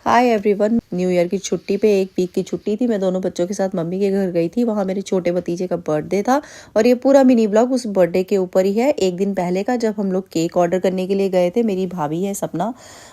Hi everyone. New year की छुट्टी पे 1 वीक की छुट्टी थी। मैं दोनों बच्चों के साथ मम्मी के घर गई थी। वहाँ मेरे छोटे भतीजे का बर्थडे था और ये पूरा मिनी ब्लॉग उस बर्थडे के ऊपर ही है। एक दिन पहले का जब हम लोग केक ऑर्डर करने के लिए गए थे, मेरी भाभी है सपना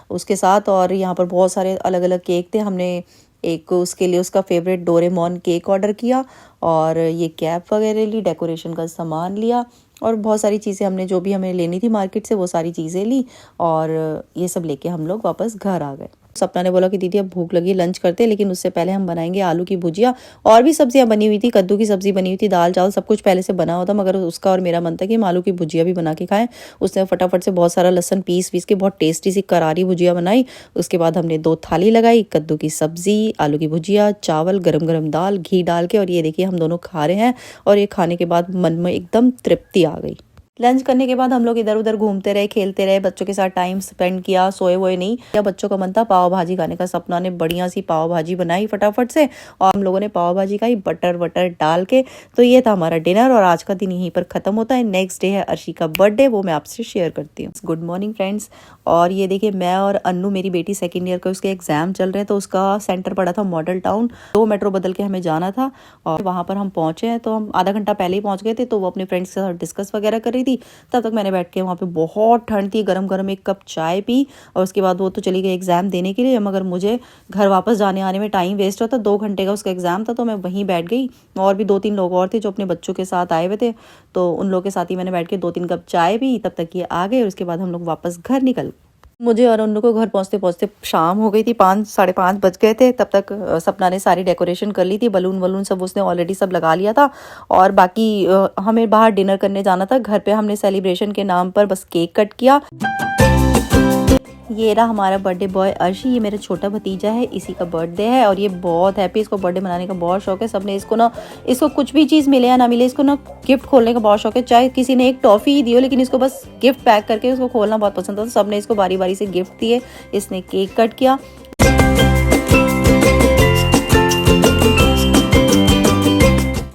उसके साथ, और यहाँ पर बहुत सारे अलग अलग केक थे। हमने एक उसके लिए उसका फेवरेट डोरेमोन केक ऑर्डर किया और ये कैप वगैरह ली, डेकोरेशन का सामान लिया और बहुत सारी चीज़ें हमने जो भी हमें लेनी थी मार्केट से वो सारी चीज़ें ली और ये सब लेके हम लोग वापस घर आ गए। सपना ने बोला कि दीदी अब भूख लगी, लंच करते हैं, लेकिन उससे पहले हम बनाएंगे आलू की भुजिया। और भी सब्जियां बनी हुई थी, कद्दू की सब्जी बनी हुई थी, दाल चावल सब कुछ पहले से बना हुआ था, मगर उसका और मेरा मन था कि हम आलू की भुजिया भी बना के खाएं। उसने फटाफट से बहुत सारा लहसन पीस के बहुत टेस्टी सी करारी भुजिया बनाई। उसके बाद हमने 2 थाली लगाई, कद्दू की सब्जी, आलू की भुजिया, चावल, गरम गरम दाल, घी डाल के, और ये देखिए हम दोनों खा रहे हैं और ये खाने के बाद मन में एकदम तृप्ति आ गई। लंच करने के बाद हम लोग इधर उधर घूमते रहे, खेलते रहे, बच्चों के साथ टाइम स्पेंड किया, सोए वोए नहीं। या बच्चों का मन था पाव भाजी खाने का। सपना ने बढ़िया सी पाव भाजी बनाई फटाफट से और हम लोगों ने पाव भाजी खाई बटर वटर डाल के। तो ये था हमारा डिनर और आज का दिन यहीं पर ख़त्म होता है। नेक्स्ट डे है अर्शी का बर्थडे, वो मैं आपसे शेयर करती हूँ। Good morning friends. और ये देखिए मैं और अन्नू, मेरी बेटी सेकेंड ईयर का, उसके एग्जाम चल रहे हैं तो उसका सेंटर पड़ा था मॉडल टाउन। 2 मेट्रो बदल के हमें जाना था और वहाँ पर हम पहुँचे हैं, तो हम आधा घंटा पहले ही पहुँच गए थे। तो वो अपने फ्रेंड्स के साथ डिस्कस वगैरह कर रही थी, तब तक मैंने बैठ के वहाँ पे, बहुत ठंड थी, गरम गरम 1 कप चाय पी और उसके बाद वो तो चली गई एग्जाम देने के लिए, मगर मुझे घर वापस जाने आने में टाइम वेस्ट होता। 2 घंटे का उसका एग्जाम था तो मैं वहीं बैठ गई। और भी 2-3 लोग और थे जो अपने बच्चों के साथ आए हुए थे, तो उन लोगों के साथ ही मैंने बैठ के 2-3 कप चाय पी। तब तक ये आ गए और उसके बाद हम लोग वापस घर निकल। मुझे और उन लोगों को घर पहुंचते पहुंचते शाम हो गई थी, 5 साढ़े 5 बज गए थे। तब तक सपना ने सारी डेकोरेशन कर ली थी, बलून वलून सब उसने ऑलरेडी सब लगा लिया था। और बाकी हमें बाहर डिनर करने जाना था। घर पे हमने सेलिब्रेशन के नाम पर बस केक कट किया। ये रहा हमारा बर्थडे बॉय अर्शी, ये मेरा छोटा भतीजा है, इसी का बर्थडे है और ये बहुत हैप्पी। इसको बर्थडे मनाने का बहुत शौक है। सबने इसको कुछ भी चीज़ मिले या ना मिले, इसको ना गिफ्ट खोलने का बहुत शौक है। चाहे किसी ने एक टॉफ़ी ही दी हो, लेकिन इसको बस गिफ्ट पैक करके उसको खोलना बहुत पसंद था। तो सबने इसको बारी बारी से गिफ्ट दिए, इसने केक कट किया।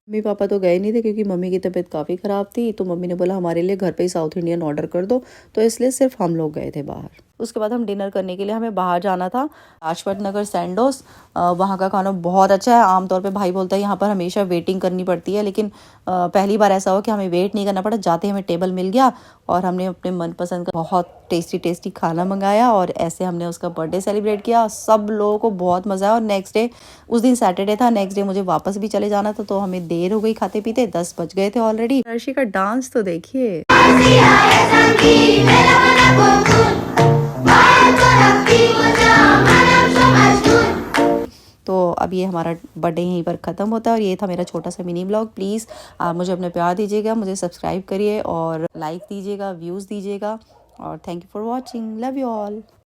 मम्मी पापा तो गए नहीं थे क्योंकि मम्मी की तबीयत काफ़ी ख़राब थी, तो मम्मी ने बोला हमारे लिए घर पे ही साउथ इंडियन ऑर्डर कर दो, तो इसलिए सिर्फ हम लोग गए थे बाहर। उसके बाद हम डिनर करने के लिए हमें बाहर जाना था, लाजपत नगर सैंडोस। वहाँ का खाना बहुत अच्छा है। आमतौर पे भाई बोलता है यहाँ पर हमेशा वेटिंग करनी पड़ती है, लेकिन पहली बार ऐसा हो कि हमें वेट नहीं करना पड़ा। जाते हमें टेबल मिल गया और हमने अपने मनपसंद का बहुत टेस्टी खाना मंगाया और ऐसे हमने उसका बर्थडे सेलिब्रेट किया। सब लोगों को बहुत मज़ा आया। और नेक्स्ट डे, उस दिन सैटरडे था, नेक्स्ट डे मुझे वापस भी चले जाना था, तो हमें देर हो गई खाते पीते, 10 बज गए थे ऑलरेडी। अर्शी का डांस तो देखिए। तो अब ये हमारा बर्थडे यहीं पर ख़त्म होता है और ये था मेरा छोटा सा मिनी ब्लॉग। प्लीज़ आप मुझे अपने प्यार दीजिएगा, मुझे सब्सक्राइब करिए और लाइक दीजिएगा, व्यूज़ दीजिएगा और thank you for watching. Love you all.